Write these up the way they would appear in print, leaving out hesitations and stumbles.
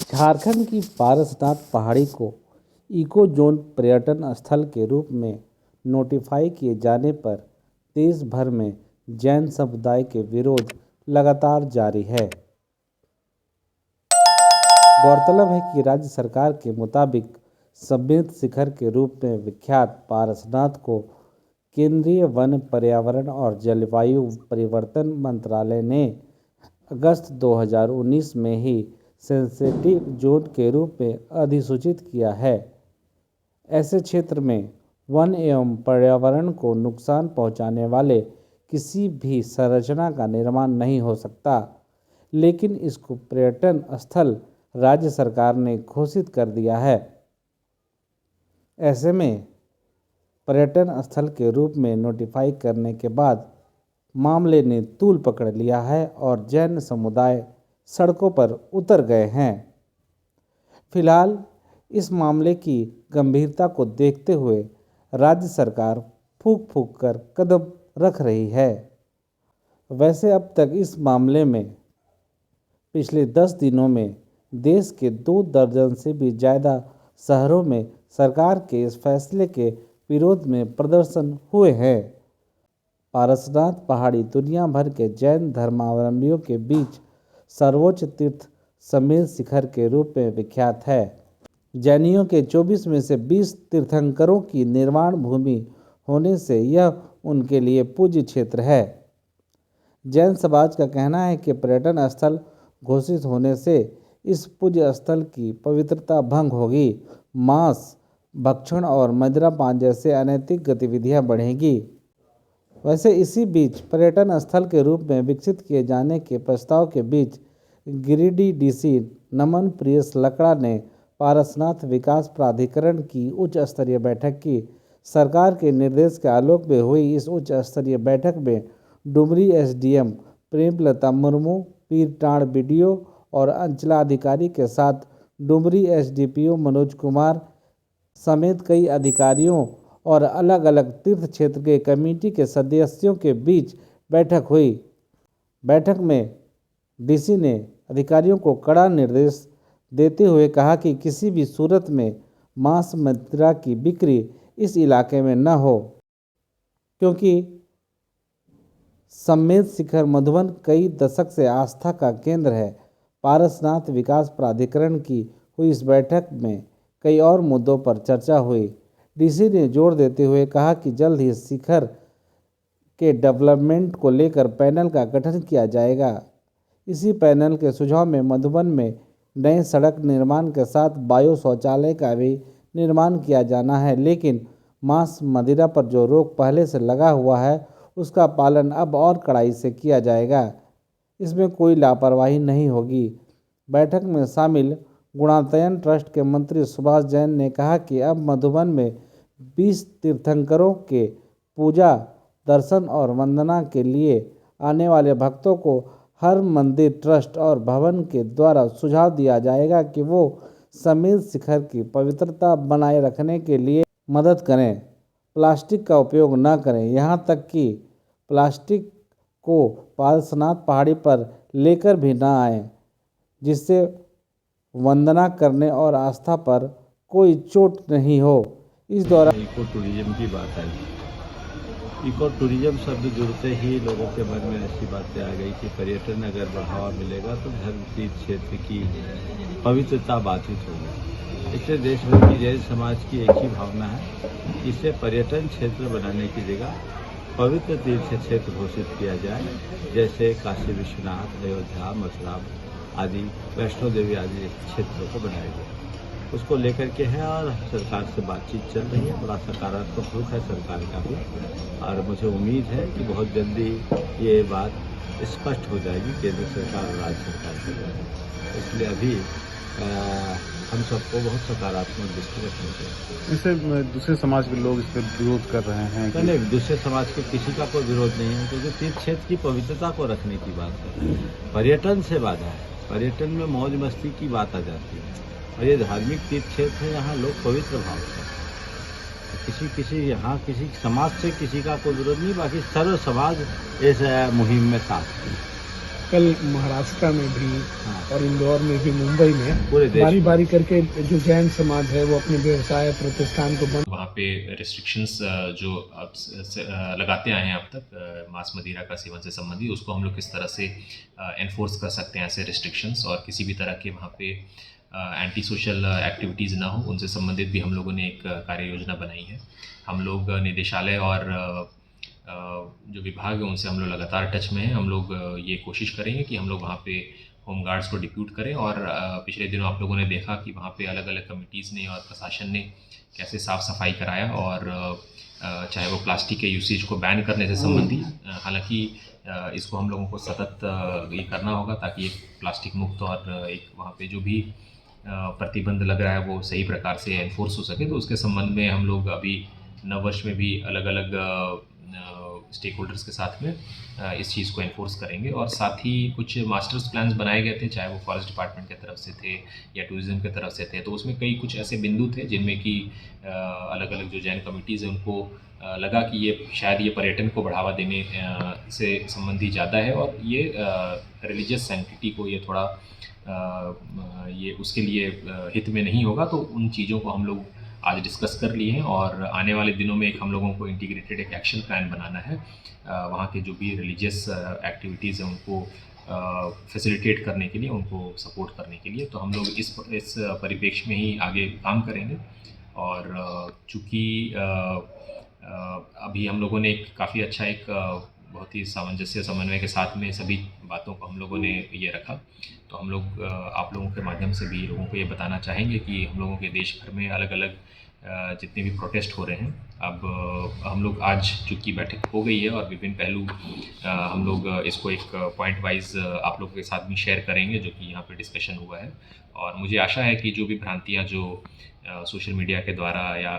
झारखंड की पारसनाथ पहाड़ी को इको जोन पर्यटन स्थल के रूप में नोटिफाई किए जाने पर देश भर में जैन समुदाय के विरोध लगातार जारी है। गौरतलब है कि राज्य सरकार के मुताबिक सम्मिलित शिखर के रूप में विख्यात पारसनाथ को केंद्रीय वन, पर्यावरण और जलवायु परिवर्तन मंत्रालय ने अगस्त 2019 में ही सेंसिटिव जोन के रूप में अधिसूचित किया है। ऐसे क्षेत्र में वन एवं पर्यावरण को नुकसान पहुंचाने वाले किसी भी संरचना का निर्माण नहीं हो सकता, लेकिन इसको पर्यटन स्थल राज्य सरकार ने घोषित कर दिया है। ऐसे में पर्यटन स्थल के रूप में नोटिफाई करने के बाद मामले ने तूल पकड़ लिया है और जैन समुदाय सड़कों पर उतर गए हैं। फिलहाल इस मामले की गंभीरता को देखते हुए राज्य सरकार फूंक फूंक कर कदम रख रही है। वैसे अब तक इस मामले में पिछले 10 दिनों में देश के 2 दर्जन से भी ज़्यादा शहरों में सरकार के इस फैसले के विरोध में प्रदर्शन हुए हैं। पारसनाथ पहाड़ी दुनिया भर के जैन धर्मावलंबियों के बीच सर्वोच्च तीर्थ सम्मिलित शिखर के रूप में विख्यात है। जैनियों के 24 में से 20 तीर्थंकरों की निर्माण भूमि होने से यह उनके लिए पूज्य क्षेत्र है। जैन समाज का कहना है कि पर्यटन स्थल घोषित होने से इस पूज्य स्थल की पवित्रता भंग होगी, मांस भक्षण और मदिरापान जैसे अनैतिक गतिविधियां बढ़ेंगी। वैसे इसी बीच पर्यटन स्थल के रूप में विकसित किए जाने के प्रस्ताव के बीच गिरिडीह डीसी नमन प्रियस लकड़ा ने पारसनाथ विकास प्राधिकरण की उच्च स्तरीय बैठक की। सरकार के निर्देश के आलोक में हुई इस उच्च स्तरीय बैठक में डुमरी एसडीएम प्रेमलता मुर्मू, पीरटांड़ बीडीओ और अंचलाधिकारी के साथ डुमरी एसडीपीओ मनोज कुमार समेत कई अधिकारियों और अलग अलग तीर्थ क्षेत्र के कमेटी के सदस्यों के बीच बैठक हुई। बैठक में डीसी ने अधिकारियों को कड़ा निर्देश देते हुए कहा कि किसी भी सूरत में मांस मदिरा की बिक्री इस इलाके में न हो, क्योंकि सम्मिलित शिखर मधुबन कई दशक से आस्था का केंद्र है। पारसनाथ विकास प्राधिकरण की हुई इस बैठक में कई और मुद्दों पर चर्चा हुई। डीसी ने जोर देते हुए कहा कि जल्द ही शिखर के डेवलपमेंट को लेकर पैनल का गठन किया जाएगा। इसी पैनल के सुझाव में मधुबन में नए सड़क निर्माण के साथ बायो शौचालय का भी निर्माण किया जाना है, लेकिन मांस मदिरा पर जो रोक पहले से लगा हुआ है उसका पालन अब और कड़ाई से किया जाएगा। इसमें कोई लापरवाही नहीं होगी। बैठक में शामिल गुणातयन ट्रस्ट के मंत्री सुभाष जैन ने कहा कि अब मधुबन में 20 तीर्थंकरों के पूजा, दर्शन और वंदना के लिए आने वाले भक्तों को हर मंदिर ट्रस्ट और भवन के द्वारा सुझाव दिया जाएगा कि वो सम्मिलित शिखर की पवित्रता बनाए रखने के लिए मदद करें, प्लास्टिक का उपयोग न करें, यहाँ तक कि प्लास्टिक को पारसनाथ पहाड़ी पर लेकर भी न आए, जिससे वंदना करने और आस्था पर कोई चोट नहीं हो। इस दौरान इको टूरिज्म की बात आई। इको टूरिज्म शब्द जुड़ते ही लोगों के मन में ऐसी बातें आ गई कि पर्यटन अगर बढ़ावा मिलेगा तो धर्म तीर्थ क्षेत्र की पवित्रता बाधित होगी। इससे देश भर की जैन समाज की एक ही भावना है, इसे पर्यटन क्षेत्र बनाने की जगह पवित्र तीर्थ क्षेत्र घोषित किया जाए, जैसे काशी विश्वनाथ, अयोध्या, मथुरा आदि, वैष्णो देवी आदि क्षेत्रों को बनाया गया। उसको लेकर के है और सरकार से बातचीत चल रही है। बड़ा सकारात्मक रुख है सरकार का भी, और मुझे उम्मीद है कि बहुत जल्दी ये बात स्पष्ट हो जाएगी केंद्र सरकार और राज्य सरकार से। इसलिए अभी हम सबको बहुत सकारात्मक दृष्टि रखनी चाहिए। इससे दूसरे समाज के लोग इस पर विरोध कर रहे हैं कि नहीं, दूसरे समाज के किसी का कोई विरोध नहीं है, क्योंकि तीर्थ क्षेत्र की पवित्रता को रखने की बात है। पर्यटन से बाधा है, पर्यटन में मौज मस्ती की बात आ जाती है, और ये धार्मिक तीर्थ क्षेत्र है, यहाँ लोग पवित्र भाव से यहाँ किसी समाज से किसी का कोई विरोध नहीं, बाकी सर्व समाज इस मुहिम में साथ है। कल महाराष्ट्र में भी हाँ। और इंदौर में भी, मुंबई में पूरे देश बारी में। बारी करके जो जैन समाज है वो अपने व्यवसाय प्रतिष्ठान को बंद वहाँ पे रिस्ट्रिक्शंस जो अब लगाते आए हैं अब तक मांस मदिरा का सेवन से संबंधित, उसको हम लोग किस तरह से एनफोर्स कर सकते हैं ऐसे रिस्ट्रिक्शंस, और किसी भी तरह के वहाँ पे एंटी सोशल एक्टिविटीज़ ना हो, उनसे संबंधित भी हम लोगों ने एक कार्य योजना बनाई है। हम लोग निदेशालय और जो विभाग है उनसे हम लोग लगातार टच में हैं। हम लोग ये कोशिश करेंगे कि हम लोग वहाँ पे होम गार्ड्स को डिप्यूट करें, और पिछले दिनों आप लोगों ने देखा कि वहाँ पे अलग अलग कमिटीज़ ने और प्रशासन ने कैसे साफ़ सफाई कराया, और चाहे वो प्लास्टिक के यूसेज को बैन करने से संबंधी, हालांकि इसको हम लोगों को सतत ये करना होगा ताकि एक प्लास्टिक मुक्त और एक वहाँ पे जो भी प्रतिबंध लग रहा है वो सही प्रकार से एनफोर्स हो सके। तो उसके संबंध में हम लोग अभी नववर्ष में भी अलग अलग स्टेक होल्डर्स के साथ में इस चीज़ को एनफोर्स करेंगे, और साथ ही कुछ मास्टर्स प्लान्स बनाए गए थे, चाहे वो फॉरेस्ट डिपार्टमेंट की तरफ से थे या टूरिज़्म की तरफ से थे। तो उसमें कई कुछ ऐसे बिंदु थे जिनमें कि अलग अलग जो जैन कमिटीज़ हैं उनको लगा कि ये शायद ये पर्यटन को बढ़ावा देने से संबंधी ज़्यादा है, और ये रिलीजियस सैंक्टिटी को ये थोड़ा ये उसके लिए हित में नहीं होगा। तो उन चीज़ों को हम लोग आज डिस्कस कर लिए हैं, और आने वाले दिनों में एक हम लोगों को इंटीग्रेटेड एक एक्शन प्लान बनाना है वहाँ के जो भी रिलीजियस एक्टिविटीज़ हैं उनको फैसिलिटेट करने के लिए, उनको सपोर्ट करने के लिए। तो हम लोग इस परिप्रेक्ष्य में ही आगे काम करेंगे। और चूँकि अभी हम लोगों ने एक काफ़ी अच्छा एक बहुत ही सामंजस्य समन्वय के साथ में सभी बातों को हम लोगों ने ये रखा। तो हम लोग आप लोगों के माध्यम से भी लोगों को ये बताना चाहेंगे कि हम लोगों के देश भर में अलग अलग जितने भी प्रोटेस्ट हो रहे हैं, अब हम लोग आज चूँकि बैठक हो गई है और विभिन्न पहलू हम लोग इसको एक पॉइंट वाइज आप लोगों के साथ भी शेयर करेंगे जो कि यहाँ पे डिस्कशन हुआ है। और मुझे आशा है कि जो भी भ्रांतियाँ जो सोशल मीडिया के द्वारा या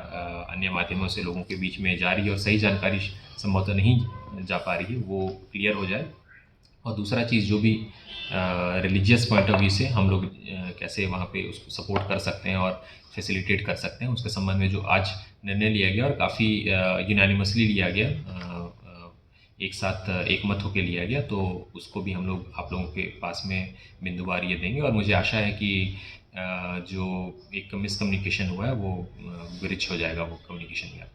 अन्य माध्यमों से लोगों के बीच में जा रही है और सही जानकारी संभवतः नहीं जा पा रही है, वो क्लियर हो जाए। और दूसरा चीज़ जो भी रिलीजियस पॉइंट ऑफ व्यू से हम लोग कैसे वहाँ पे उसको सपोर्ट कर सकते हैं और फैसिलिटेट कर सकते हैं, उसके संबंध में जो आज निर्णय लिया गया और काफ़ी यूनानिमसली लिया गया, एक साथ एक मत होकर लिया गया, तो उसको भी हम लोग आप लोगों के पास में बिंदुवार ये देंगे। और मुझे आशा है कि जो एक मिसकम्युनिकेशन हुआ है वो ब्रिज हो जाएगा, वो कम्युनिकेशन गैप।